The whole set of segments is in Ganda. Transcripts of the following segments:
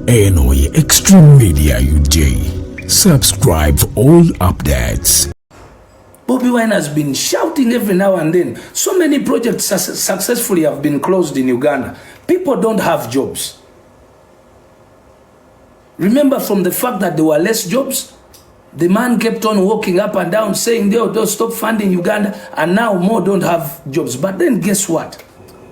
Enoy Extreme Media UJ. Subscribe for all updates. Bobi Wine has been shouting every now and then. So many projects successfully have been closed in Uganda. People don't have jobs. Remember, from the fact that there were less jobs, the man kept on walking up and down saying they'll stop funding Uganda, and now more don't have jobs. But then guess what?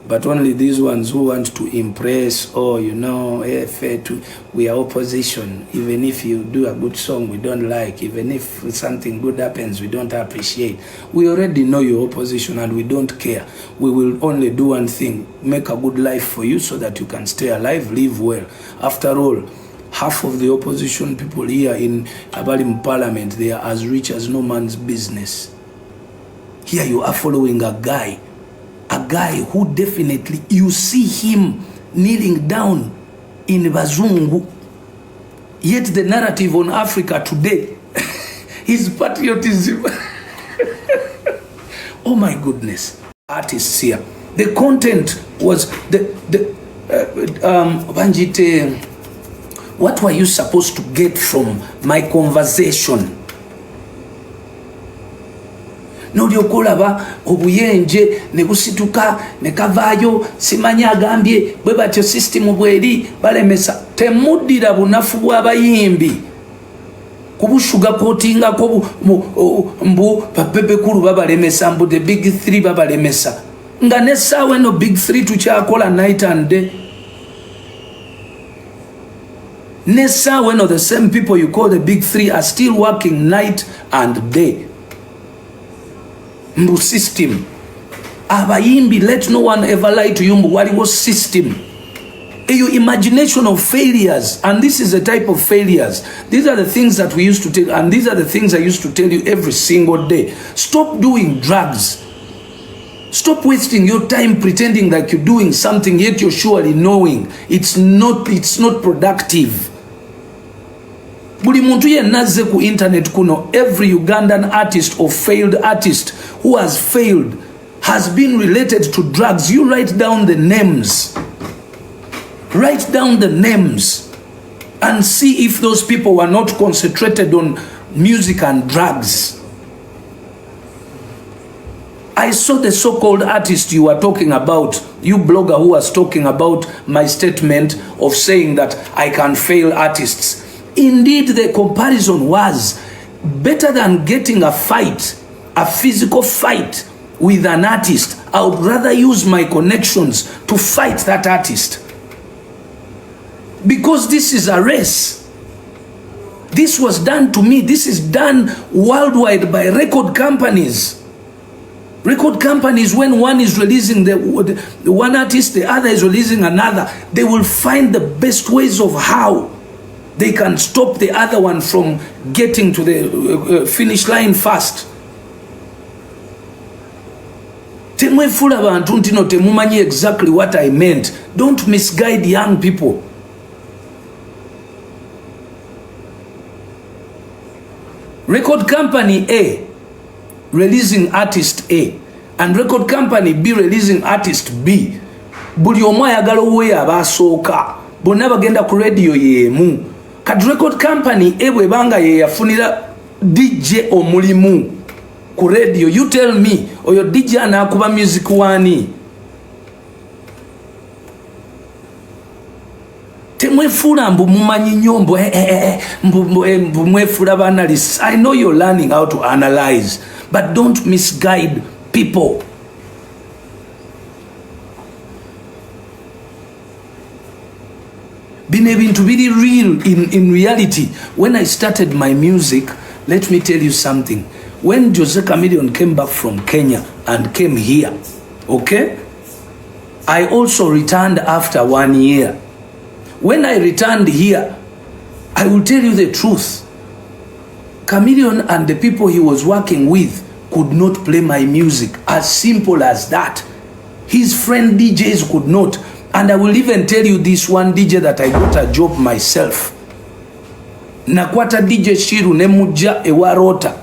But only these ones who want to impress, or we are opposition. Even if you do a good song we don't like, even if something good happens we don't appreciate. We already know your opposition and we don't care. We will only do one thing: make a good life for you so that you can stay alive, live well. After all, half of the opposition people here in Abalim Parliament, they are as rich as no man's business. Here you are following a guy who definitely, you see him kneeling down in Bazungu. Yet the narrative on Africa today is patriotism. Oh my goodness. Artists here. The content was what were you supposed to get from my conversation? Nolyokolaba obuyenje ne busituka ne kavayo simanya agambye bwe batyo system bweri balemesa. Temudira bunafu bw'abayimbi kubushuga kotinga ko mbu Bebecool babalemesa, mbu the big three babalemesa. Nga nesawe no big three tukyakola night and day. Nessa, when the same people you call the big three are still working night and day. Mbu system. Abayimbi, let no one ever lie to you. Mbu what was system? Your imagination of failures, and this is the type of failures. These are the things that we used to tell, and these are the things I used to tell you every single day. Stop doing drugs. Stop wasting your time pretending like you're doing something, yet you're surely knowing it's not productive. Buli muntu yennaze ku internet kuno, every Ugandan artist or failed artist who has failed has been related to drugs. You write down the names. Write down the names and see if those people were not concentrated on music and drugs. I saw the so-called artist you were talking about, you blogger who was talking about my statement of saying that I can fail artists. Indeed, the comparison was better than getting a fight, a physical fight with an artist. I would rather use my connections to fight that artist. Because this is a race. This was done to me. This is done worldwide by record companies. Record companies, when one is releasing the one artist, the other is releasing another, they will find the best ways of how they can stop the other one from getting to the finish line fast. Temwefula bantu ntino temumanyi exactly what I meant. Don't misguide young people. Record company A releasing artist A and record company B releasing artist B. Buli omu ayagala owe abasooka. Bonna bagenda ku radio yemu. Kati record company A bwe banga ye yafunira DJ omulimu ku radio. You tell me, oyo DJ anakuba music wani? Temwefula mbu mumanyi nyombo mbu mwefula banalists. I know you're learning how to analyze, but don't misguide people. Been able to be real in reality. When I started my music, let me tell you something. When Jose Chameleone came back from Kenya and came here, okay, I also returned after 1 year. When I returned here, I will tell you the truth. Chameleone and the people he was working with could not play my music. As simple as that. His friend DJs could not. And I will even tell you this one DJ that I got a job myself. Nakwata DJ Shiru ne mujja ewa Rota.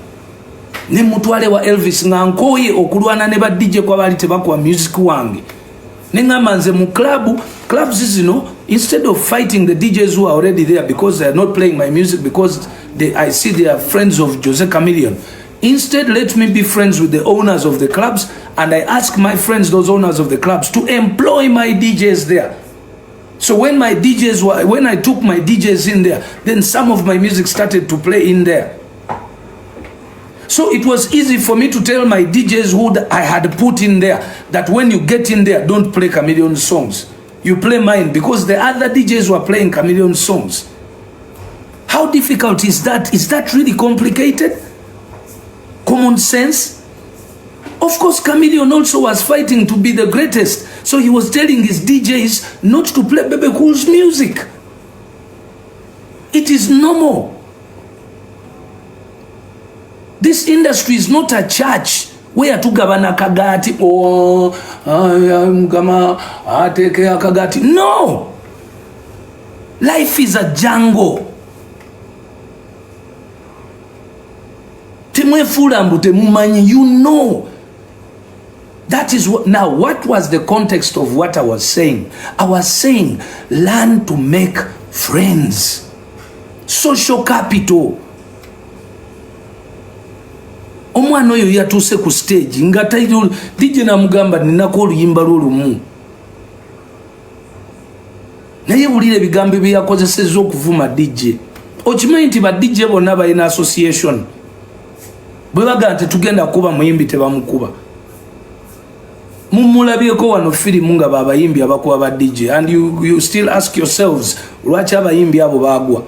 Ne mutwale wa Elvis nga nkoye okulwana ne ba DJ kwa bali tebakwa music wange. Nengamanze mu clubs zino, instead of fighting the DJs who are already there because they are not playing my music, because I see they are friends of Jose Chameleone. Instead, let me be friends with the owners of the clubs, and I ask my friends, those owners of the clubs, to employ my DJs there. So when I took my DJs in there, then some of my music started to play in there. So it was easy for me to tell my DJs who I had put in there that when you get in there, don't play Chameleone songs. You play mine, because the other DJs were playing Chameleone songs. How difficult is that? Is that really complicated? Common sense? Of course, Chameleone also was fighting to be the greatest. So he was telling his DJs not to play Bebecool's music. It is normal. This industry is not a church where tugabana kagati ateke akagati. No. Life is a jungle. You know. That is what. Now, what was the context of what I was saying? I was saying, learn to make friends. Social capital. Omwana oyo yatuse ku stage nga tayiru DJ na mugamba ninako oluyimba lulumu. Naye bulire bigambo byakozesezza okuvuma DJ. Okimanyi nti ba DJ bonna balina association. Bwe baga nti tugenda kuba muyimbi tebamukuba. Mumulabyeko wano firimu nga babayimbi abakuba ba DJ, and you still ask yourselves lwaki abayimbi abo bagwa.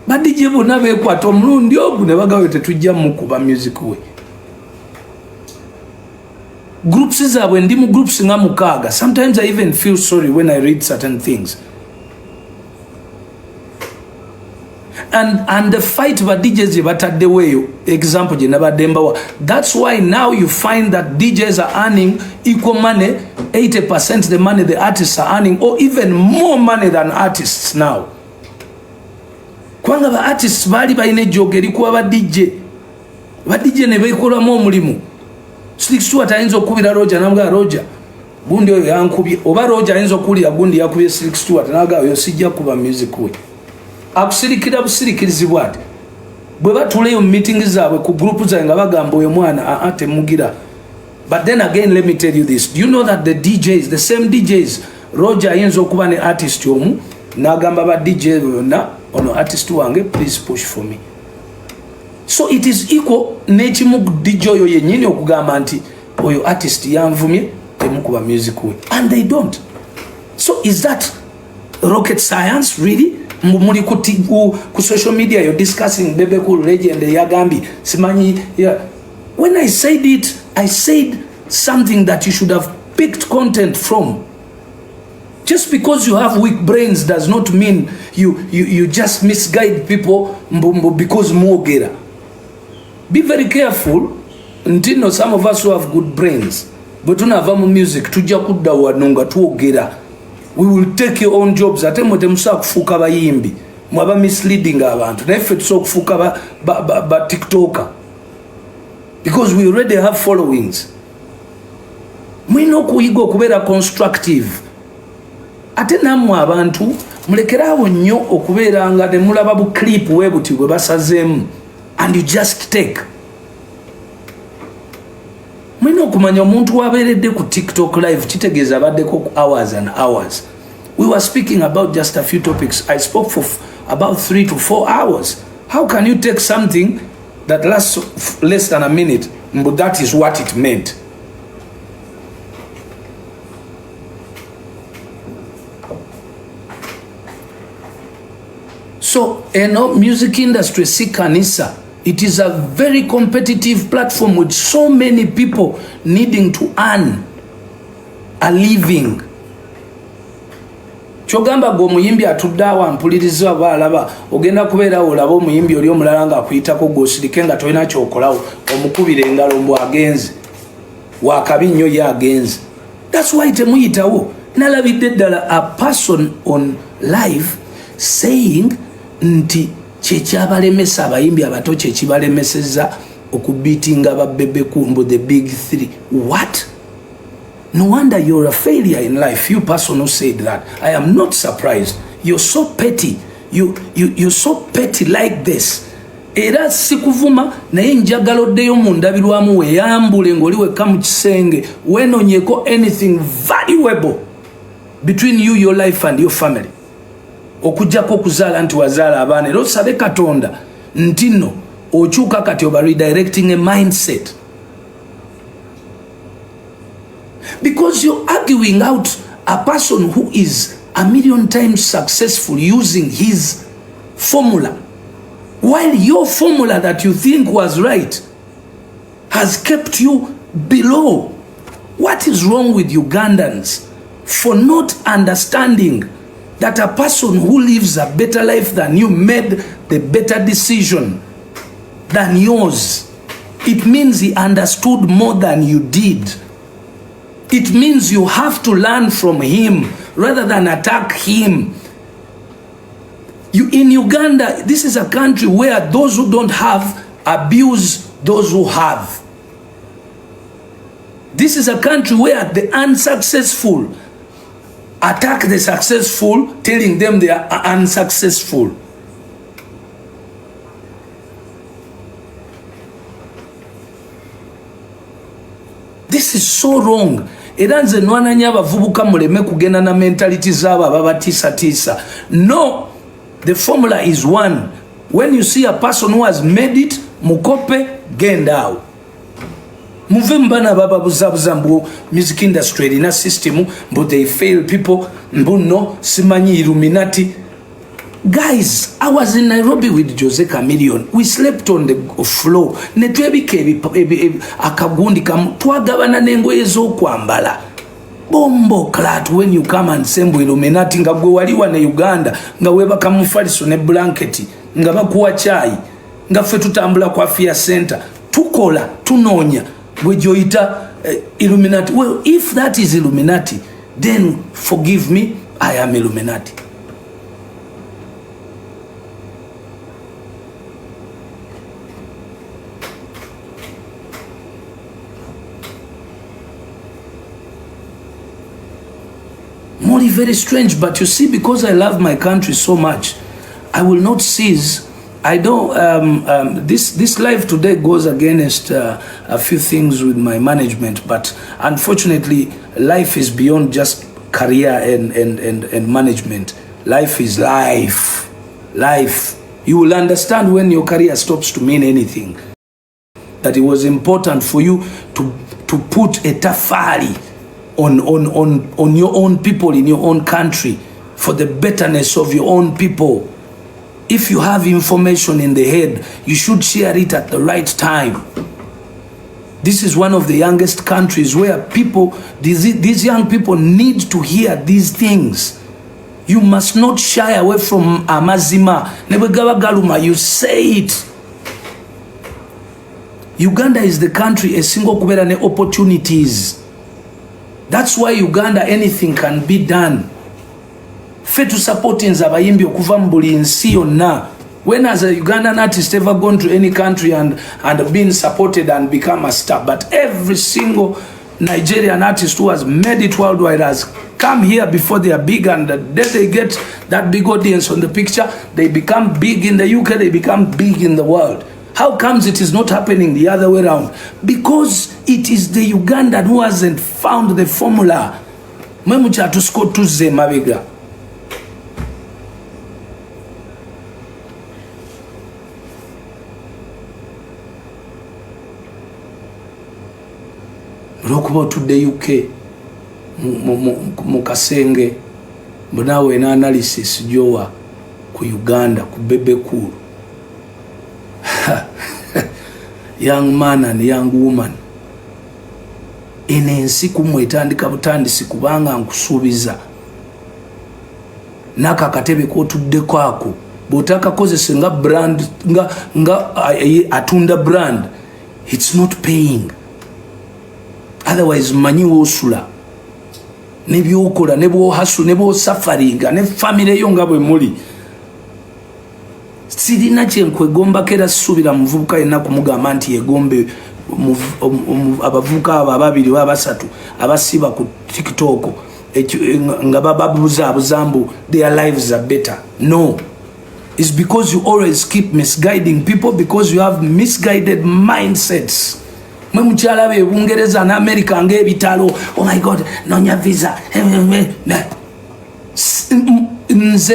Ba DJ bonna bekwata omulundi ogwo ne bagawe tetujja mukuba music we. Groups zaabwe ndi mu groups nga mukaaga. Sometimes I even feel sorry when I read certain things. And the fight by DJs batadde weyo, example je nabadembawa. That's why now you find that DJs are earning equal money, 80% the money the artists are earning, or even more money than artists now. Kwanga ba artists bali bayine jogeri kuba ba DJ. Ba DJ ne bekola mu omulimu. Slick ayinza okubira Roger namga Roger. Gundi oyo yankubye. Oba Roger ayinza okulira gundi yakubye Slick Stewart naga oyo sijja kuba music we. Akusirikira busirikirizibwa ati bwe batuleyo meeting zaabwe ku group za nga bagamba oyo mwana ate mugira. But then again, let me tell you this. Do you know that the DJs, the same DJs, Roger ayinza okuba ne artist omu nagamba ba DJ bonna ono artist wange please push for me. So it is equal nechimu DJ oyo yennyini okugamba nti oyo artist yanvumye temukuba music we, and they don't. So is that rocket science really? Muli ku social media you're discussing Bebecool legend yagambi simanyi yeah. When I said it, I said something that you should have picked content from. Just because you have weak brains does not mean you just misguide people because mwogera. Be very careful. Ntino some of us who have good brains but tunava mu music tujja kudda wanonga tuogera. We will take your own jobs. Ate mwe temusa kufuka bayimbi. Mwaba misleading abantu. Na ife tuso kufuka ba TikToker. Because we already have followings. Mwino kuyiga okubeera constructive. Ate namwe abantu mulekerawo nnyo okubeera nga temulaba bu clip webuti bwe basazeemu and you just take. Mwino okumanya omuntu wabeeredde ku TikTok live kitegeeza abaddeko hours and hours. We were speaking about just a few topics. I spoke for about 3 to 4 hours. How can you take something that lasts less than a minute, but that is what it meant? So, music industry, si kanisa. It is a very competitive platform with so many people needing to earn a living. Chogamba go muyimbi atuddawa mpuliriza balaba ogenda kubeera olaba omuyimbi oli omulala nga akuyitako gosirike nga tolina kyokolawo omukubira engalo mbu agenze wakabinyo ya agenze. That's why temuyitawo. Nalabidde ddala a person on live saying nti kyekyabalemesa abayimbi abato kyekibalemeseza okubitinga ba Bebecool the big three. What? No wonder you're a failure in life. You person who said that. I am not surprised. You're so petty. You're so petty like this. Era sikuvuma naye njagala oddeyo mu ndabirwamu weeyambule ng'oliweka mu kisenge weenonyeko anything valuable between you, your life and your family. Okujjako okuzaala nti wazaala abaana era osabe Katonda nti nno okyuka kati oba redirecting a mindset. Because you're arguing out a person who is a million times successful using his formula, while your formula that you think was right has kept you below. What is wrong with Ugandans for not understanding that a person who lives a better life than you made the better decision than yours? It means he understood more than you did. It means you have to learn from him rather than attack him. In Uganda, this is a country where those who don't have abuse those who have. This is a country where the unsuccessful attack the successful, telling them they are unsuccessful. This is so wrong. Era nze nwananya abavubuka muleme kugenda na mentality zabo ababatiisa. No, the formula is one. When you see a person who has made it, mukope, genda out. Muve mbana baba buzabuza mbu music industry in a system, but they fail people, mbu no, simanyi Illuminati. Guys, I was in Nairobi with Jose Chameleon. We slept on the floor. Netwebike akagundi twagabana n'engoye z'okwambala. Bombo clat when you come and sembo Illuminati nga gwe waliwa ne Uganda nga webaka mufaliso ne blanket nga bakuwa chai nga ffe tutambula kwa Afia Center tukola tunonya gwe joita Illuminati. Well, if that is Illuminati, then forgive me, I am Illuminati. Very strange, but you see, because I love my country so much, I will not cease. I don't. This life today goes against a few things with my management, but unfortunately, life is beyond just career and management. Life is life. Life. You will understand when your career stops to mean anything. That it was important for you to put a tafari on your own people in your own country for the betterness of your own people. If you have information in the head, you should share it at the right time. This is one of the youngest countries where people, these young people need to hear these things. You must not shy away from amazima. Galuma, you say it. Uganda is the country a single kuberane opportunities. That's why Uganda, anything can be done. Fetu supporting zabayimbi okuva mbuli nsi yonna. When has a Ugandan artist ever gone to any country and been supported and become a star? But every single Nigerian artist who has made it worldwide has come here before they are big, and then they get that big audience on the picture. They become big in the UK, they become big in the world. How comes it is not happening the other way around? Because it is the Ugandan who hasn't found the formula. Memucha tusko tuze mabega. Rokubo to the UK mukasenge mbunawe ena analysis jowa ku Uganda ku Bebecool. Young man and young woman enensi kumwetandika butandisi kubanga nkusuubiza naka katebe ko tuddeko ako botaka kozese nga brand nga atunda brand, it's not paying. Otherwise manyi wosula nebyokola nebo hasu nebo safaringa ne family yo nga bwe muli. Sirina kyenkwe gomba kera subira muvubuka ina kumugamba nti yegombe abavuka ababiri abasatu abasiba ku TikTok nga babuzambu their lives are better. No, it's because you always keep misguiding people, because you have misguided mindsets. Mwe mchala be Bungereza na America ngebitalo, oh my god, nonya visa.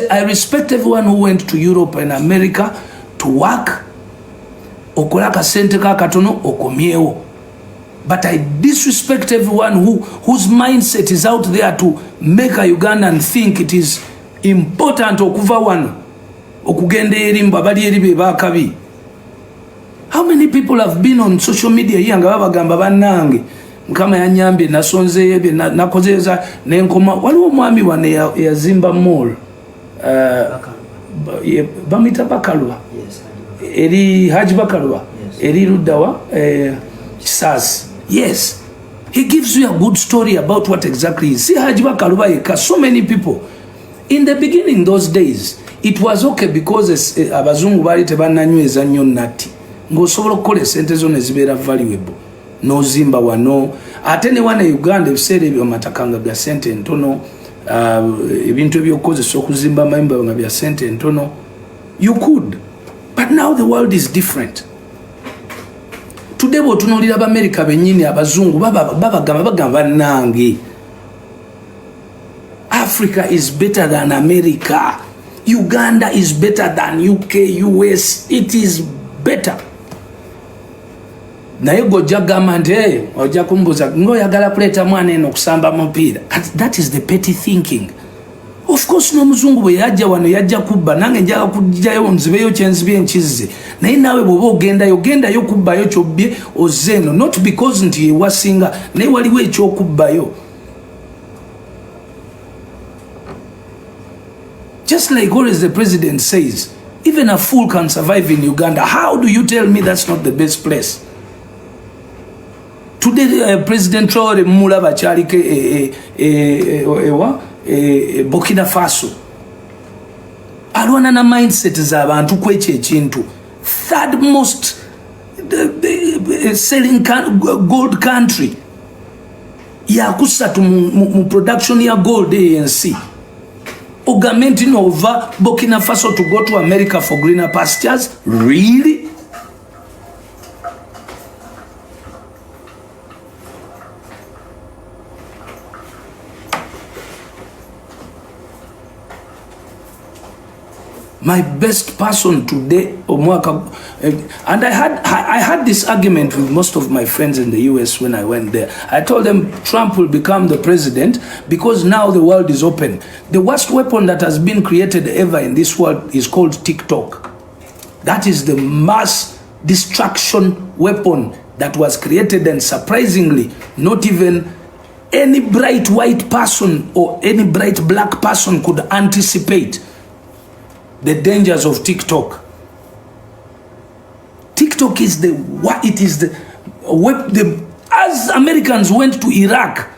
I respect everyone who went to Europe and America to work. Okolaka sente ka katono okomyewo. But I disrespect everyone whose mindset is out there to make a Ugandan think it is important okuva wano okugenda erimba bali eribe bakabi. How many people have been on social media here nga babagamba bannange nkama yanyambye nasonze yebe nakozeza nenkoma waliwo mwami wane yazimba mall bamita Bakalwa eri Haji Bakalwa eri Rudawa Kisasi. Yes, he gives you a good story about what exactly is. See Haji Bakalwa yeka, so many people in the beginning those days it was okay because abazungu bali tebananyweza nnyo nati ngosobola okukola sente zone zibeera valuable nozimba wano ate ne wana Uganda ebiseera ebyo matakanga bya sente ntono ebintu ebyokozesa okuzimba mayumba nga bya sente ntono. You could, but now the world is different. Today botunulira America benyini abazungu bagamba nange Africa is better than America, Uganda is better than UK, US, it is better. Naye gojja gamba nti ojja kumbuza ngoyagala kuleta mwana eno kusamba mupiira. That is the petty thinking. Of course no muzungu bwe yajja wano yajja kubba nange njaga kujjayo nzibeyo kyenzibye nkizize. Naye nawe bwoba ogendayo kubbayo kyobbye ozeno, not because nti wasinga naye waliwo ekyokubbayo. Just like always the president says, even a fool can survive in Uganda. How do you tell me that's not the best place? Today President Traore mulaba kyalike Burkina Faso alwana na mindset z'abantu kwekyo ekintu. Third most selling gold country yakusatu mu production ya gold ANC. Ogamenti over Burkina Faso to go to America for greener pastures? Really? My best person today, and I had this argument with most of my friends in the US when I went there. I told them Trump will become the president because now the world is open. The worst weapon that has been created ever in this world is called TikTok. That is the mass destruction weapon that was created, and surprisingly, not even any bright white person or any bright black person could anticipate the dangers of TikTok. TikTok is as Americans went to Iraq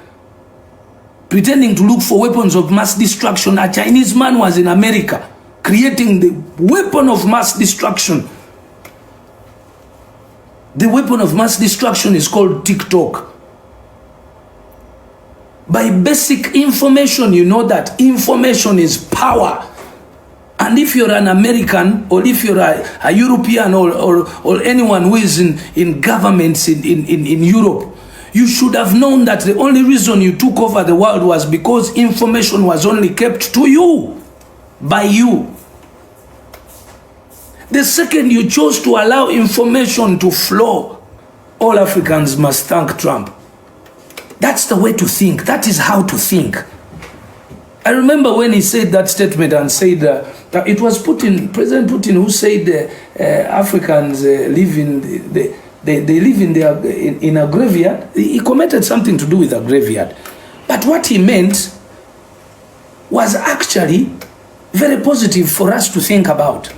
pretending to look for weapons of mass destruction, a Chinese man was in America creating the weapon of mass destruction. The weapon of mass destruction is called TikTok. By basic information, you know that information is power. And if you're an American, or if you're a European, or anyone who is in governments in Europe, you should have known that the only reason you took over the world was because information was only kept to you, by you. The second you chose to allow information to flow, all Africans must thank Trump. That's the way to think. That is how to think. I remember when he said that statement and said that it was Putin, President Putin, who said Africans live in a graveyard. He commented something to do with a graveyard. But what he meant was actually very positive for us to think about.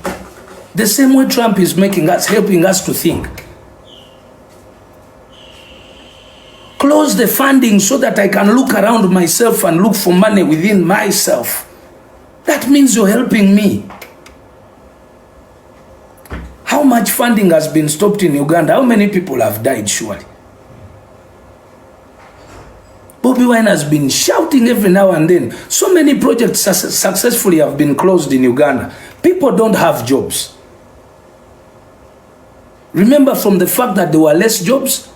The same way Trump is helping us to think. Close the funding so that I can look around myself and look for money within myself. That means you're helping me. How much funding has been stopped in Uganda? How many people have died, surely? Bobi Wine has been shouting every now and then. So many projects successfully have been closed in Uganda. People don't have jobs. Remember, from the fact that there were less jobs,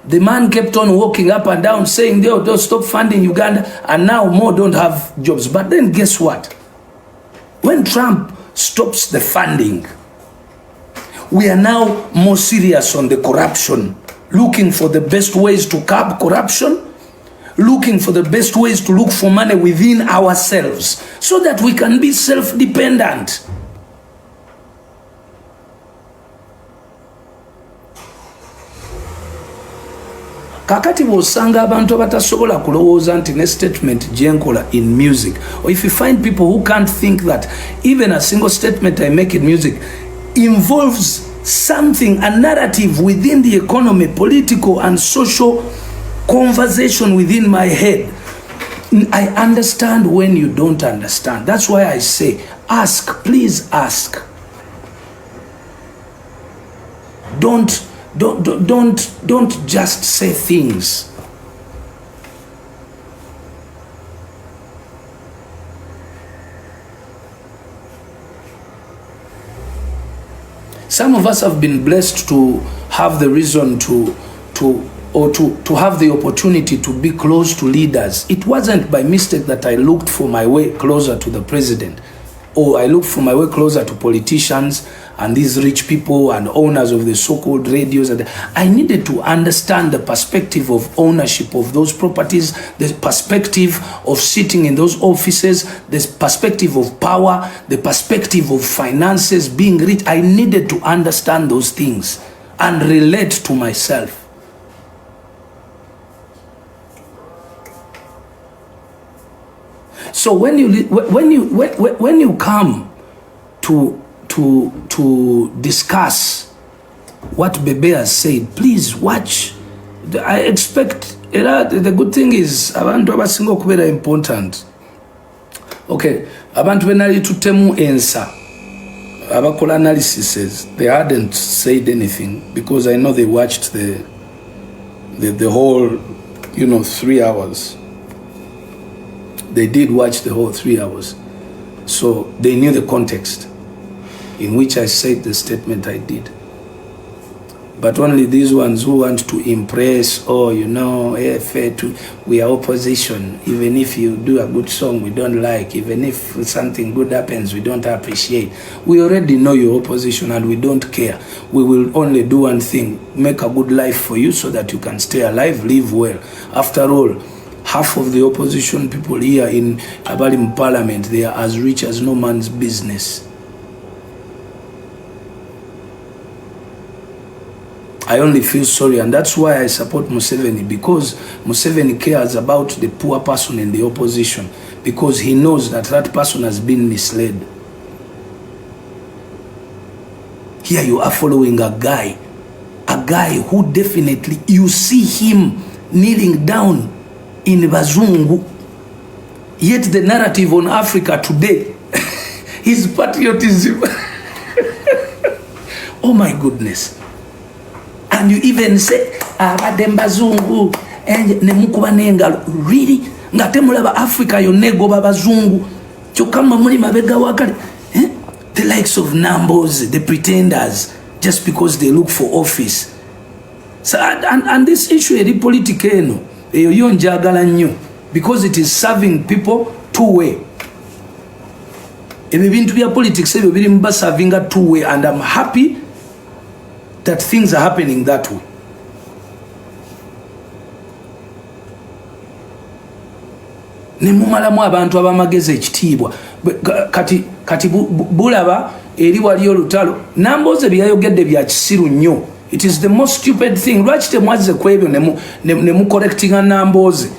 the man kept on walking up and down saying they'll stop funding Uganda, and now more don't have jobs. But then guess what? When Trump stops the funding, we are now more serious on the corruption, looking for the best ways to curb corruption, looking for the best ways to look for money within ourselves so that we can be self-dependent. Kakati bw'osanga abantu abatasobola kulowooza nti ne statement gyenkola in music, or if you find people who can't think that even a single statement I make in music involves something, a narrative within the economy, political and social conversation within my head, I understand when you don't understand. That's why I say, ask, please ask. Don't just say things. Some of us have been blessed to have the reason to have the opportunity to be close to leaders. It wasn't by mistake that I looked for my way closer to the president, or I looked for my way closer to politicians and these rich people and owners of the so-called radios. I needed to understand the perspective of ownership of those properties, the perspective of sitting in those offices, the perspective of power, the perspective of finances, being rich. I needed to understand those things and relate to myself. So when you come to discuss what Bebe has said, please watch. I expect the good thing is abantu abasinga okubeera important. Okay, abantu benali tutemu ensa abakola analysis, they hadn't said anything because I know they watched the whole 3 hours. They did watch the whole 3 hours. So they knew the context in which I said the statement I did. But only these ones who want to impress, we are opposition. Even if you do a good song we don't like, even if something good happens we don't appreciate. We already know your opposition and we don't care. We will only do one thing, make a good life for you so that you can stay alive, live well. After all, half of the opposition people here in Abalim Parliament, they are as rich as no man's business. I only feel sorry, and that's why I support Museveni, because Museveni cares about the poor person in the opposition, because he knows that that person has been misled. Here you are following a guy who definitely, you see him kneeling down in Bazungu, yet the narrative on Africa today is patriotism. Oh my goodness. And you even say abadde Bazungu and nemukuba n'engalo. Really? Ngate mulaba Africa yonna egoba Bazungu kyokka muli mabega wakali. The likes of Nambooze, the pretenders, just because they look for office. So and this issue eri politika eno eyo njagala nnyo, because it is serving people two way. Ebyo bintu bya politics ebyo biri mba serving a two way, and I'm happy that things are happening that way. Nemumalamu abantu abamagezi ekitiibwa kati bulaba eri wali olutalo. Nambooze byayogedde bya kisiru nnyo. It is the most stupid thing. Lwaki temwazze ku ebyo ne correctinga Nambooze?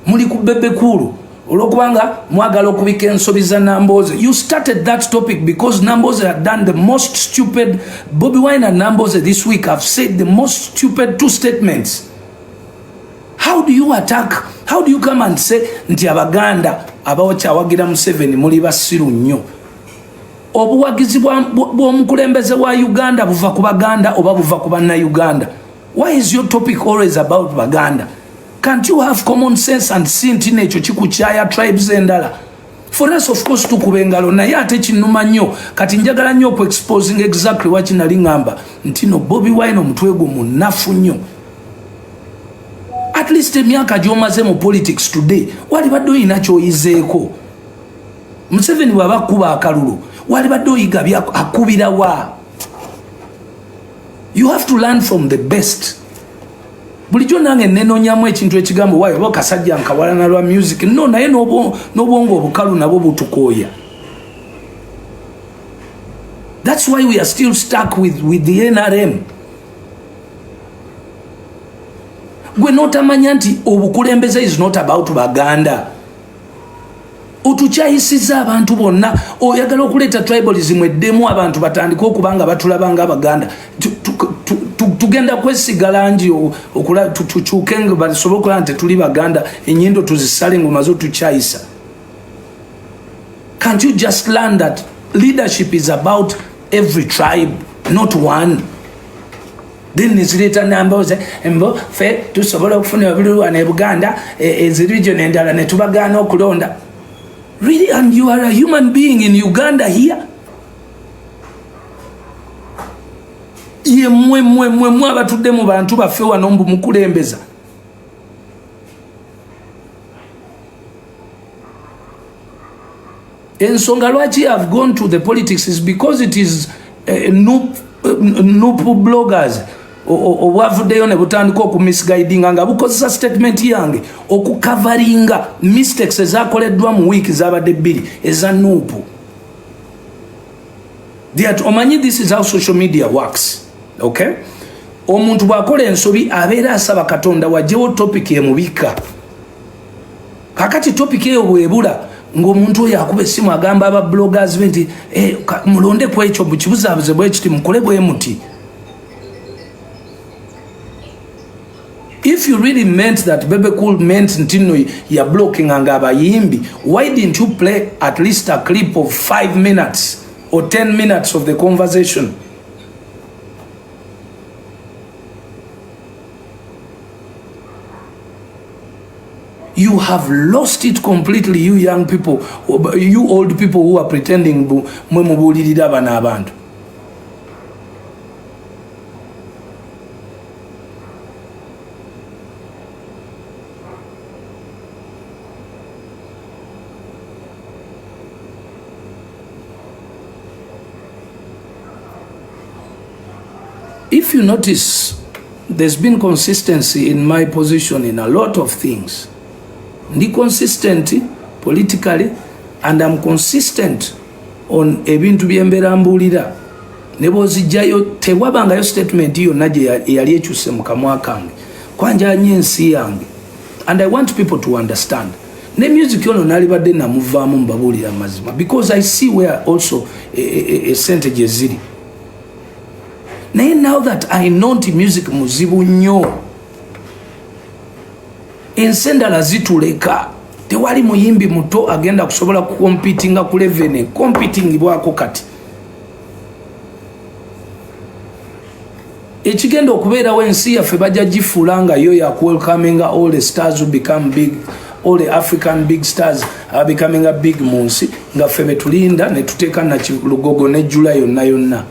Muli ku Bebecool olwokubanga mwagala okubika ensobi za Nambooze. You started that topic because Nambooze had done the most stupid. Bobi Wine and Nambooze this week have said the most stupid two statements. How do you attack? How do you come and say nti Abaganda abawakyawagira Museveni muli basiru nnyo? obuwagizi bw'omukulembeze wa Uganda buva ku Baganda oba buva ku Bannayuganda? Why is your topic always about Baganda? Can't you have common sense and see nti nekyo kikukyaya tribes endala? For us, of course, tukubengalo naye ate kinuma nnyo kati njagala nnyo ku exposing exactly what nali ngamba nti no Bobi Wine omutwe gwo munafu nnyo. At least emyaka gy'omaze mu politics today wali badde oyina ky'oyizeeko. Museveni bw'aba kuba akalulu wali badde oyiga akubira wa? You have to learn from the best. Bulijjo nange nenoonyamu ekintu ekigambo waayo oba kasajja nkawalana lwa music no naye n'obwongo obukalu nabo butukooya. That's why we are still stuck with the NRM. Gwe notamanya nti obukulembeze is not about Baganda. Otukyayisiza abantu bonna oyagala okuleeta tribalism eddemu abantu batandika okubanga batulabanga Abaganda. Tugenda kwesigala nji tukyukenga basobola okulaba nti tuli Baganda ennyindo tuzisale ngomazo tukyayisa. Can't you just learn that leadership is about every tribe, not one? Then nizileta Nambooze embo fe tusobola okufuna obululu Buganda ezi region endala ne tubagaana okulonda. Really? And you are a human being in Uganda here? Ye mwe abatudde mu bantu baffe wano mbu mukulembeza. Ensonga lwaki I've gone to the politics is because it is noob bloggers obwavuddeyo ne butandika okumisguidinga nga bukozesa statement yange okukavaringa mistakes ezakoleddwa mu wiiki zabadde bbiri eza nuupu. Omanyi this is how social media works. Okay? Omuntu bw'akola ensobi abeera asaba Katonda wajjewo topic emubika. Kakati topic eyo bwebula ng'omuntu oyo akuba essimu agamba aba bloggers be nti mulonde ku ekyo mukibuzaabuze bwe kiti mukole bwe muti. If you really meant that Bebecool meant ntino ya blocking anga abayimbi, why didn't you play at least a clip of 5 minutes or 10 minutes of the conversation? You have lost it completely, you young people, you old people who are pretending mwe mubulirira bana abantu. If you notice, there's been consistency in my position in a lot of things. Ndi consistent politically and I'm consistent on ebintu byembera mbulira. Nebo zijjayo tewabangayo statement hiyo naje yali ekyuse mu kamwa kange. Kwanja nyensi yange. And I want people to understand. Ne music yono nalibadde namuvaamu mbabulira mazima because I see where also a percentage ziri. Now that I know the music muzibu nnyo ensendala zituleka tewali muyimbi muto agenda kusobola competinga ku level competing bwako kati ekigenda okubeera wensi yaffe bajja gifulanga yo ya welcoming all the stars who become big, all the African big stars are becoming a big munsi nga ffe betulinda ne tuteeka na lugogo ne jula yonna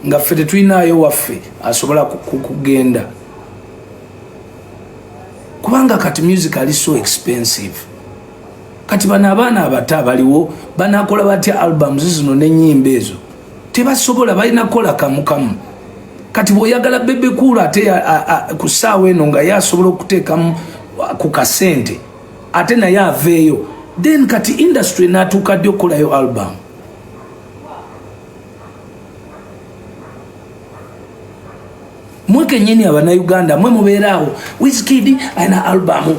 nga ffe tetulinayo waffe asobola kugenda kubanga kati music ali so expensive. Kati bana abaana abata baliwo banakola batya albums zino n'ennyimba ezo tebasobola balina kola kamukamu. Kati bw'oyagala Bebecool ate ku ssaawa eno nga yasobola okuteekamu ku kasente ate naye aveeyo then kati industry n'atuuka ddi okolayo album. Mweke nyini abana Uganda mwe mubeeraawo Wizkid ayina album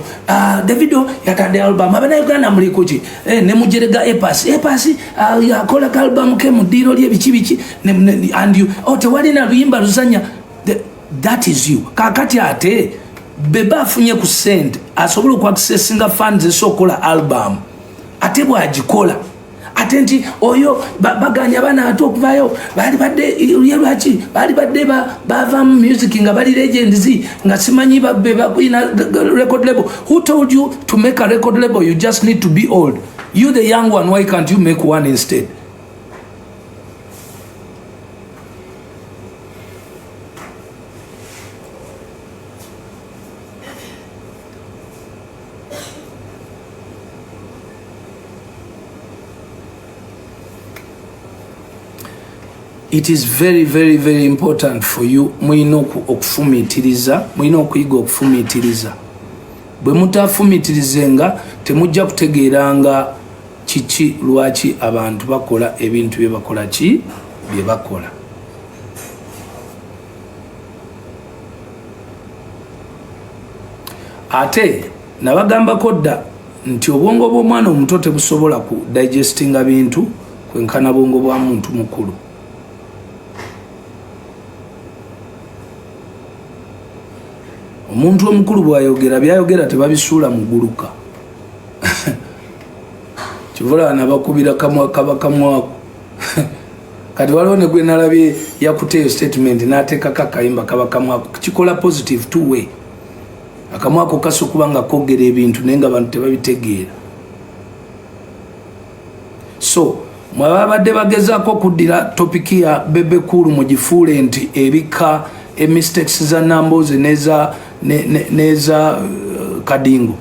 Davido yatadde album abana Uganda mulikoki ne mujerega epasi yakola album ke mudiro lye biki and you tewali na luyimba luzanya. That is you. Kakati ate beba afunye ku send asobola ku accessinga funds esokola album ate bwagikola atenti oyo baganya bana atokuvayo bali badde yelwachi bali badde bava music nga bali legends nga simanyi babbe bakuina record label. Who told you to make a record label? You just need to be old. You the young one, why can't you make one instead? It is very, very, very important for you mwino okufumitiriza, mwino okuyiga okufumitiriza. Bwe mutafumitirizenga temujja kutegeeranga kiki lwaki abantu bakola ebintu bye bakola ki bye bakola. Ate nabagambako dda nti obwongo bw'omwana omuto tebusobola ku digestinga bintu kwenkana bwongo bwa muntu mukulu. Omuntu omukulu bwayogera byayogera tebabisuula muguluka. Kivula nabakubira kamwa kabakamwako. Kati waliwo ne gwe nalabye yakuteyo statement n'ateeka kakayimba kabakamwako kikola positive two way. Akamwako kasokuba nga kogera ebintu naye nga abantu tebabitegeera. So mwabadde bagezaako kuddira topiki ya Bebecool mugifuule nti ebika mistakes za Nambooze neza Kadingo.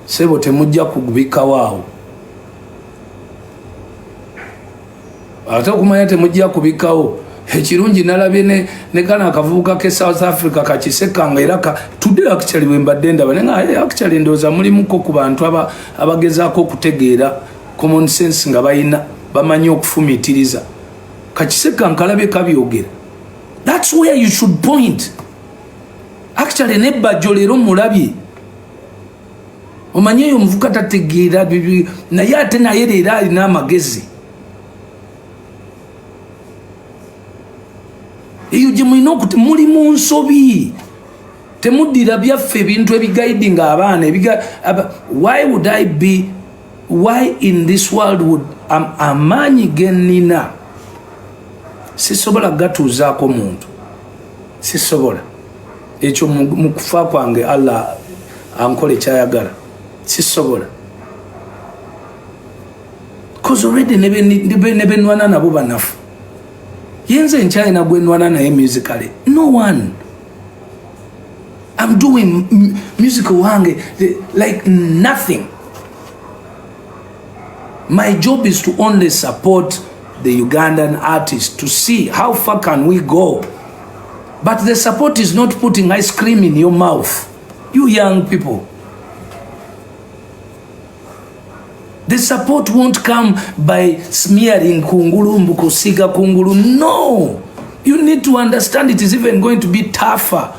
Sebo temujja kugubika waawo. Ate okumanya temujja kubikawo. Ekirungi nalabye ne kana akavubuka ke South Africa kakisekanga era today actually wembadde ndaba nenga actually ndoza mulimuko ku bantu abagezaako okutegeera common sense nga bayina bamanyi okufumitiriza. Kakiseka nkalabye kabyogera. That's where you should point. Actually nebajjo leero mulabye. Omanyi omuvuka tategeera naye ate naye leero alina amagezi. Eyo gye mulina okuti muli mu nsobi. Temuddira byaffe ebintu ebiguiding abaana. Why in this world would amaanyi gennina sisobola gatuuzaako muntu? Sisobola. Ekyo mu kufa kwange Allah ankole kyayagala. Sisobola. Because already nebenwana nabo banafu. Yenze nkyalina gwenwana naye musically. No one. I'm doing musical wange like nothing. My job is to only support the Ugandan artists to see how far can we go. But the support is not putting ice cream in your mouth. You young people. The support won't come by smearing kungulu mbukusiga kungulu. No. You need to understand it is even going to be tougher